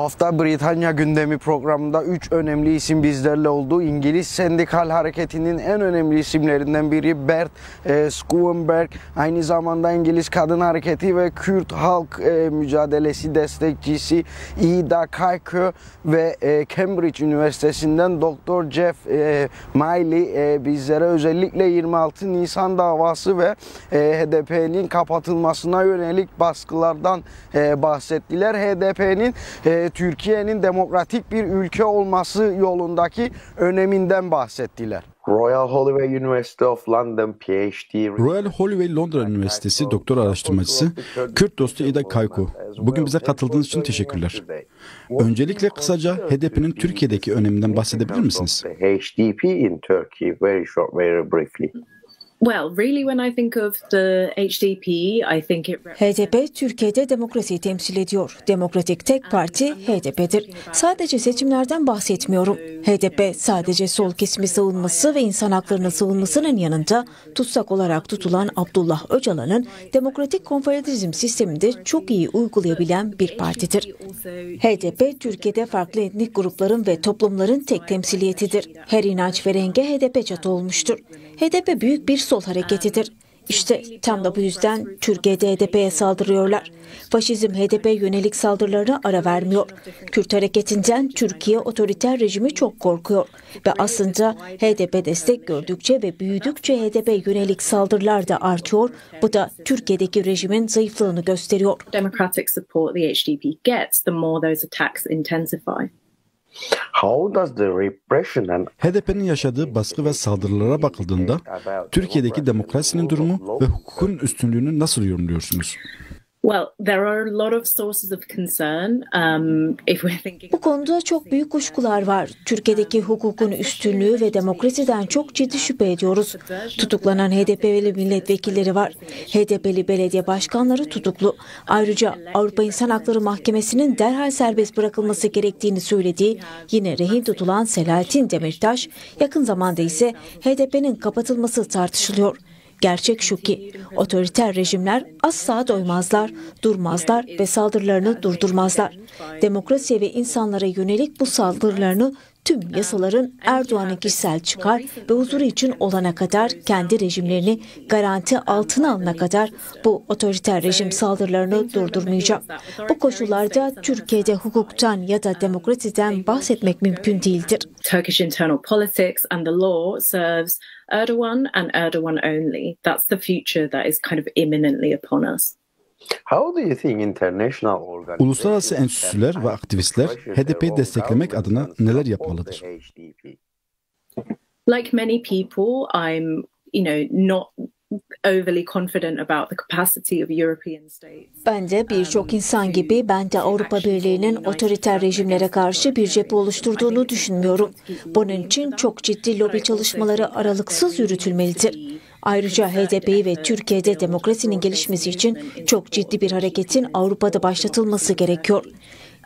Bu hafta Britanya Gündemi programında 3 önemli isim bizlerle oldu. İngiliz Sendikal Hareketi'nin en önemli isimlerinden biri Bert Schoenberg. Aynı zamanda İngiliz Kadın Hareketi ve Kürt Halk Mücadelesi destekçisi Ida Kaykö ve Cambridge Üniversitesi'nden Dr. Jeff Miley bizlere özellikle 26 Nisan davası ve HDP'nin kapatılmasına yönelik baskılardan bahsettiler. HDP'nin Türkiye'nin demokratik bir ülke olması yolundaki öneminden bahsettiler. Royal Holloway University of London PhD. Royal Holloway Londra Üniversitesi doktor araştırmacısı Kürt dostu Ida Kaykö. Bugün bize katıldığınız için teşekkürler. Öncelikle kısaca HDP'nin Türkiye'deki öneminden bahsedebilir misiniz? HDP in Turkey, very short, very briefly. Well, really when I think of the HDP, I think it... HDP Türkiye'de demokrasiyi temsil ediyor. Demokratik tek parti HDP'dir. Sadece seçimlerden bahsetmiyorum. HDP sadece sol kesimi savunması ve insan haklarını savunmasının yanında tutsak olarak tutulan Abdullah Öcalan'ın demokratik konfederalizm sisteminde çok iyi uygulayabilen bir partidir. HDP Türkiye'de farklı etnik grupların ve toplumların tek temsiliyetidir. Her inanç ve renge HDP çatı olmuştur. HDP büyük bir sol hareketidir. İşte tam da bu yüzden Türkiye'de HDP'ye saldırıyorlar. Faşizm HDP'ye yönelik saldırılarına ara vermiyor. Kürt hareketinden Türkiye otoriter rejimi çok korkuyor. Ve aslında HDP destek gördükçe ve büyüdükçe HDP'ye yönelik saldırılar da artıyor. Bu da Türkiye'deki rejimin zayıflığını gösteriyor. Democratic support the HDP gets, the more those attacks intensify. HDP'nin yaşadığı baskı ve saldırılara bakıldığında Türkiye'deki demokrasinin durumu ve hukukun üstünlüğünü nasıl yorumluyorsunuz? Bu konuda çok büyük kuşkular var. Türkiye'deki hukukun üstünlüğü ve demokrasiden çok ciddi şüphe ediyoruz. Tutuklanan HDP'li milletvekilleri var. HDP'li belediye başkanları tutuklu. Ayrıca Avrupa İnsan Hakları Mahkemesi'nin derhal serbest bırakılması gerektiğini söylediği yine rehin tutulan Selahattin Demirtaş, yakın zamanda ise HDP'nin kapatılması tartışılıyor. Gerçek şu ki otoriter rejimler asla doymazlar, durmazlar ve saldırılarını durdurmazlar. Demokrasiye ve insanlara yönelik bu saldırılarını tüm yasaların Erdoğan'ın kişisel çıkar ve huzuru için olana kadar, kendi rejimlerini garanti altına alana kadar bu otoriter rejim saldırılarını durdurmayacak. Bu koşullarda Türkiye'de hukuktan ya da demokrasiden bahsetmek mümkün değildir. Turkish internal politics and the law serves Erdogan and Erdogan only. That's the future that is kind of imminently upon us. Uluslararası enstitüler ve aktivistler HDP'yi desteklemek adına neler yapmalıdır? Like many people, I'm, not overly confident about the capacity of European states. Ben de birçok insan gibi ben de Avrupa Birliği'nin otoriter rejimlere karşı bir cephe oluşturduğunu düşünmüyorum. Bunun için çok ciddi lobi çalışmaları aralıksız yürütülmelidir. Ayrıca HDP'yi ve Türkiye'de demokrasinin gelişmesi için çok ciddi bir hareketin Avrupa'da başlatılması gerekiyor.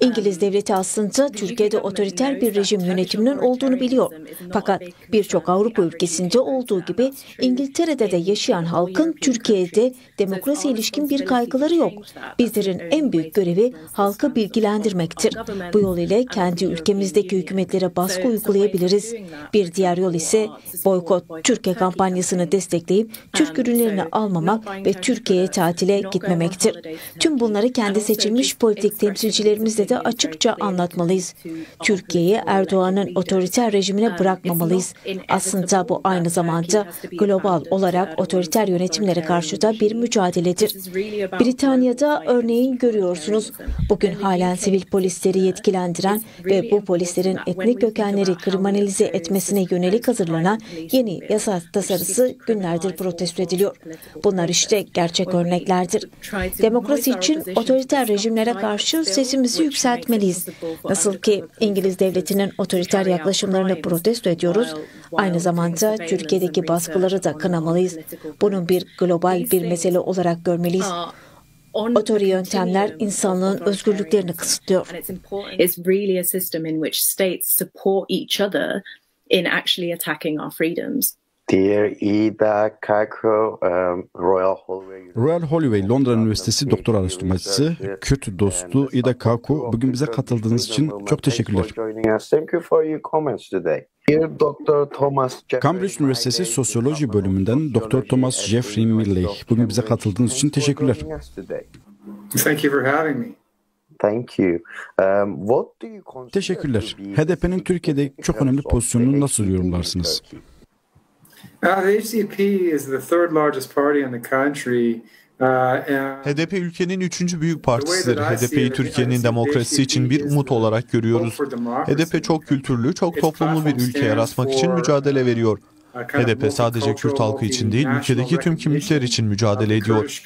İngiliz devleti aslında Türkiye'de otoriter bir rejim yönetiminin olduğunu biliyor. Fakat birçok Avrupa ülkesinde olduğu gibi İngiltere'de de yaşayan halkın Türkiye'de demokrasi ilişkin bir kaygıları yok. Bizlerin en büyük görevi halkı bilgilendirmektir. Bu yol ile kendi ülkemizdeki hükümetlere baskı uygulayabiliriz. Bir diğer yol ise boykot Türkiye kampanyasını destekleyip Türk ürünlerini almamak ve Türkiye'ye tatile gitmemektir. Tüm bunları kendi seçilmiş politik temsilcilerimizle de açıkça anlatmalıyız. Türkiye'yi Erdoğan'ın otoriter rejimine bırakmamalıyız. Aslında bu aynı zamanda global olarak otoriter yönetimlere karşı da bir mücadeledir. Britanya'da örneğin görüyorsunuz. Bugün halen sivil polisleri yetkilendiren ve bu polislerin etnik kökenleri kriminalize etmesine yönelik hazırlanan yeni yasa tasarısı günlerdir protesto ediliyor. Bunlar işte gerçek örneklerdir. Demokrasi için otoriter rejimlere karşı sesimizi yükseltmeliyiz. Nasıl ki İngiliz devletinin otoriter yaklaşımlarını protesto ediyoruz, aynı zamanda Türkiye'deki baskıları da kınamalıyız. Bunun bir global bir mesele olarak görmeliyiz. Otoriter yöntemler insanlığın özgürlüklerini kısıtlıyor. It's really a system in which states support each other in actually attacking our freedoms. Dear Ida Kako, Royal Holloway Londra Üniversitesi doktor araştırmacısı, Kürt dostu Ida Kako, bugün bize katıldığınız için çok teşekkürler. Cambridge Üniversitesi Sosyoloji bölümünden Dr. Thomas Jeffrey Milley, bugün bize katıldığınız için teşekkürler. Thank you for having me. Teşekkürler. HDP'nin Türkiye'de çok önemli pozisyonunu nasıl yorumlarsınız? The HDP is the third largest party in the country. HDP ülkenin 3. büyük partisidir. HDP'yi Türkiye'nin demokrasisi için bir umut olarak görüyoruz. HDP çok kültürlü, çok toplumlu bir ülke yaratmak için mücadele veriyor. HDP sadece Kürt halkı için değil, ülkedeki tüm kimlikler için mücadele ediyor.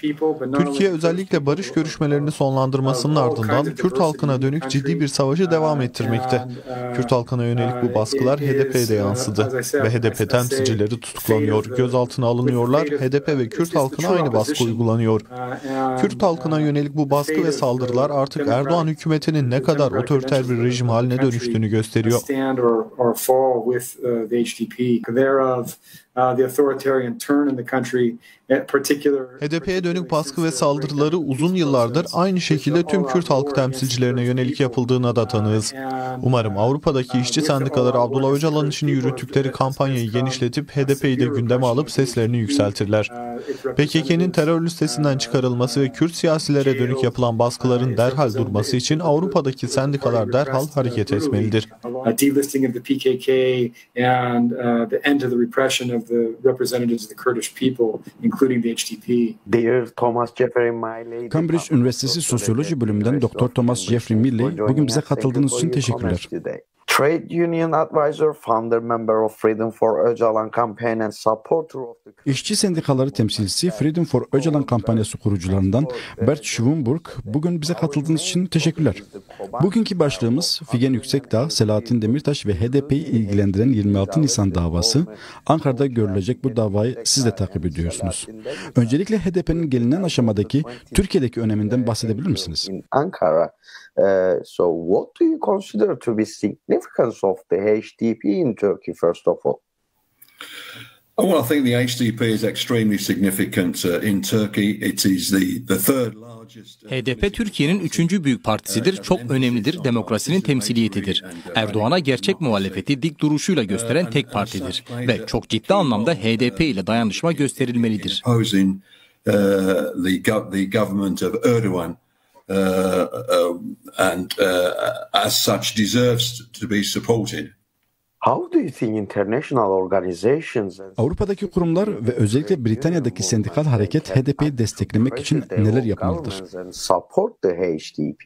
Türkiye özellikle barış görüşmelerini sonlandırmasının ardından Kürt halkına dönük ciddi bir savaşı devam ettirmekte. Kürt halkına yönelik bu baskılar HDP'ye de yansıdı ve HDP temsilcileri tutuklanıyor, gözaltına alınıyorlar, HDP ve Kürt halkına aynı baskı uygulanıyor. Kürt halkına yönelik bu baskı ve saldırılar artık Erdoğan hükümetinin ne kadar otoriter bir rejim haline dönüştüğünü gösteriyor. HDP'ye dönük baskı ve saldırıları uzun yıllardır aynı şekilde tüm Kürt halkı temsilcilerine yönelik yapıldığına da tanığız. Umarım Avrupa'daki işçi sendikaları Abdullah Öcalan için yürüttükleri kampanyayı genişletip HDP'yi de gündeme alıp seslerini yükseltirler. PKK'nin terör listesinden çıkarılması ve Kürt siyasilere dönük yapılan baskıların derhal durması için Avrupa'daki sendikalar derhal hareket etmelidir. Cambridge Üniversitesi Sosyoloji bölümünden Dr. Thomas Jeffrey Milley, bugün bize katıldığınız için teşekkürler. Trade Union Advisor, founder member of Freedom for Öcalan campaign and supporter of the... İşçi sendikaları temsilcisi Freedom for Öcalan kampanyası kurucularından Bert Schwumburg, bugün bize katıldığınız için teşekkürler. Bugünkü başlığımız Figen Yüksekdağ, Selahattin Demirtaş ve HDP'yi ilgilendiren 26 Nisan davası. Ankara'da görülecek bu davayı siz de takip ediyorsunuz. Öncelikle HDP'nin gelinen aşamadaki Türkiye'deki öneminden bahsedebilir misiniz? Ankara. So what do you consider to be significance of the HDP in Turkey first of all? Well, I think the HDP is extremely significant in Turkey. It is the third largest. HDP Türkiye'nin 3. büyük partisidir, çok önemlidir, demokrasinin temsiliyetidir. Erdoğan'a gerçek muhalefeti dik duruşuyla gösteren tek partidir ve çok ciddi anlamda HDP ile dayanışma gösterilmelidir. The government of Erdoğan and as such deserves to be supported. How do you think international organizations Avrupa'daki kurumlar ve özellikle Britanya'daki sendikal hareket HDP'yi desteklemek için neler yapmalıdır? support the HDP?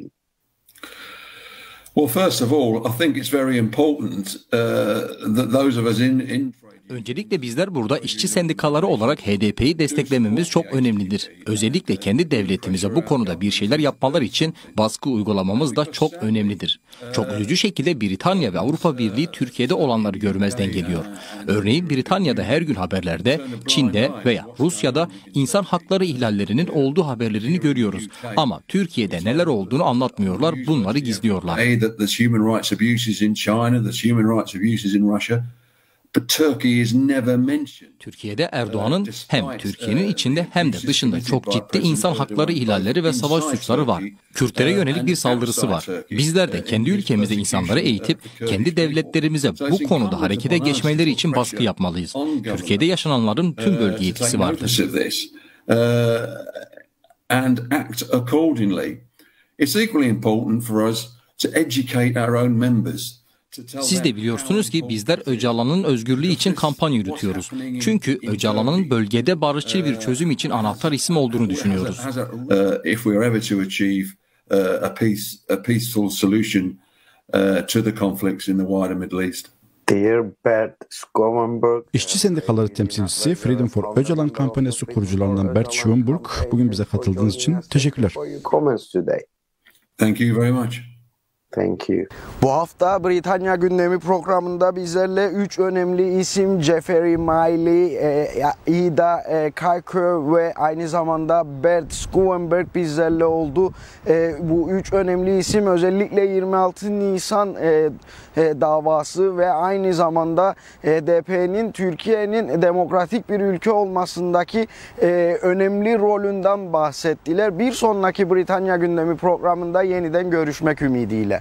Well, first of all, I think it's very important that those of us in Öncelikle bizler burada işçi sendikaları olarak HDP'yi desteklememiz çok önemlidir. Özellikle kendi devletimize bu konuda bir şeyler yapmaları için baskı uygulamamız da çok önemlidir. Çok üzücü şekilde Britanya ve Avrupa Birliği Türkiye'de olanları görmezden geliyor. Örneğin Britanya'da her gün haberlerde, Çin'de veya Rusya'da insan hakları ihlallerinin olduğu haberlerini görüyoruz. Ama Türkiye'de neler olduğunu anlatmıyorlar, bunları gizliyorlar. Türkiye'de Erdoğan'ın hem Türkiye'nin içinde hem de dışında çok ciddi insan hakları ihlalleri ve savaş suçları var. Kürtlere yönelik bir saldırısı var. Bizler de kendi ülkemizde insanları eğitip kendi devletlerimize bu konuda harekete geçmeleri için baskı yapmalıyız. Türkiye'de yaşananların tüm bölgeye etkisi vardır. And act accordingly. It's equally important for us to educate our own members. Siz de biliyorsunuz ki bizler Öcalan'ın özgürlüğü için kampanya yürütüyoruz. Çünkü Öcalan'ın bölgede barışçıl bir çözüm için anahtar isim olduğunu düşünüyoruz. If we are ever to achieve a peaceful solution to the conflicts in the wider Middle East. İşçi sendikaları temsilcisi Freedom for Öcalan kampanyası kurucularından Bert Schwumburg, bugün bize katıldığınız için teşekkürler. Thank you very much. Thank you. Bu hafta Britanya Gündemi programında bizlerle 3 önemli isim Jeffrey Miley, Ida Kaykö ve aynı zamanda Bert Stuenberg bizlerle oldu. Bu 3 önemli isim özellikle 26 Nisan davası ve aynı zamanda HDP'nin Türkiye'nin demokratik bir ülke olmasındaki önemli rolünden bahsettiler. Bir sonraki Britanya Gündemi programında yeniden görüşmek ümidiyle.